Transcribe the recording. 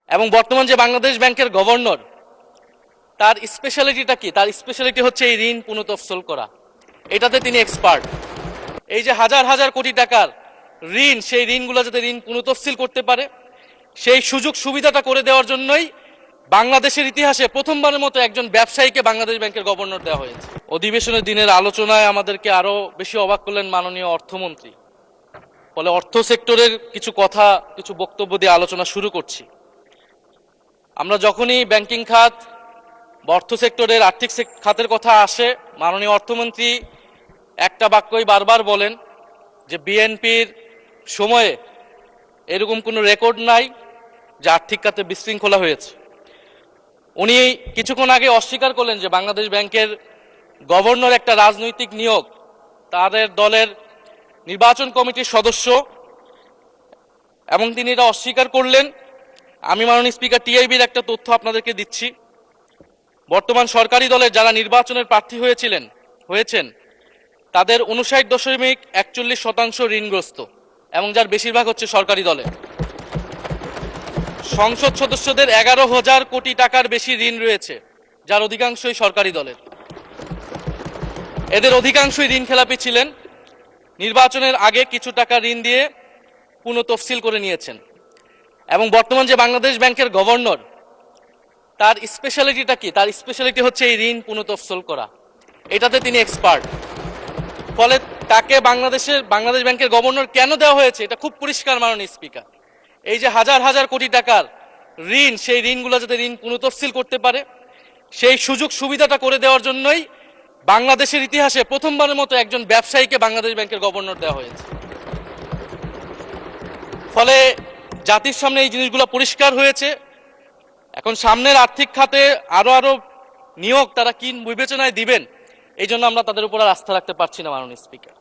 এবং বর্তমান যে বাংলাদেশ ব্যাংকের গভর্নর, তার স্পেশালিটিটা কি? তার স্পেশালিটি হচ্ছে এই ঋণ পুনঃতফসল করা। এটাতে তিনি এক্সপার্ট। এই যে হাজার হাজার কোটি টাকার ঋণ, সেই ঋণগুলো যাতে ঋণ পুনঃতফসিল করতে পারে, সেই সুযোগ সুবিধাটা করে দেওয়ার জন্যই বাংলাদেশের ইতিহাসে প্রথমবারের মতো একজন ব্যবসায়ীকে বাংলাদেশ ব্যাংকের গভর্নর দেওয়া হয়েছে। অধিবেশনের দিনের আলোচনায় আমাদেরকে আরো বেশি অবাক করলেন মাননীয় অর্থমন্ত্রী। ফলে অর্থ সেক্টরের কিছু কথা, কিছু বক্তব্য দিয়ে আলোচনা শুরু করছি। আমরা যখনই ব্যাংকিং খাত বা অর্থ সেক্টরের আর্থিক খাতের কথা আসে, মাননীয় অর্থমন্ত্রী একটা বাক্যই বারবার বলেন যে বিএনপির সময়ে এরকম কোনো রেকর্ড নাই যে আর্থিক খাতে বিশৃঙ্খলা হয়েছে। উনি কিছুক্ষণ আগে অস্বীকার করলেন যে বাংলাদেশ ব্যাংকের গভর্নর একটা রাজনৈতিক নিয়োগ, তাদের দলের নির্বাচন কমিটির সদস্য, এবং তিনি এটা অস্বীকার করলেন। আমি মাননীয় স্পিকার টিআইবির একটা তথ্য আপনাদেরকে দিচ্ছি। বর্তমান সরকারি দলের যারা নির্বাচনের প্রার্থী হয়েছেন তাদের 59.41% ঋণগ্রস্ত, এবং যার বেশিরভাগ হচ্ছে সরকারি দলের। সংসদ সদস্যদের 11,000 কোটি টাকার বেশি ঋণ রয়েছে, যার অধিকাংশই সরকারি দলের। এদের অধিকাংশই ঋণ খেলাপি ছিলেন, নির্বাচনের আগে কিছু টাকা ঋণ দিয়ে পুনঃতফসিল করে নিয়েছেন। এবং বর্তমান যে বাংলাদেশ ব্যাংকের গভর্নর, তার স্পেশালিটিটা কি? তার স্পেশালিটি হচ্ছে এই ঋণ পুনঃতফসিল করা। এটাতে তিনি এক্সপার্ট। ফলে তাকে বাংলাদেশ ব্যাংকের গভর্নর কেন দেওয়া হয়েছে এটা খুব পরিষ্কার মাননীয় স্পিকার। এই যে হাজার হাজার কোটি টাকার ঋণ, সেই ঋণগুলো যাতে ঋণ পুনঃতফসিল করতে পারে, সেই সুযোগ সুবিধাটা করে দেওয়ার জন্যই বাংলাদেশের ইতিহাসে প্রথমবারের মতো একজন ব্যবসায়ীকে বাংলাদেশ ব্যাংকের গভর্নর দেওয়া হয়েছে। ফলে জাতির সামনে এই জিনিসগুলো পরিষ্কার হয়েছে। এখন সামনের আর্থিক খাতে আরো নিয়োগ তারা কি বিবেচনায় দিবেন, এই জন্য আমরা তাদের উপর আর আস্থা রাখতে পারছি না মাননীয় স্পিকার।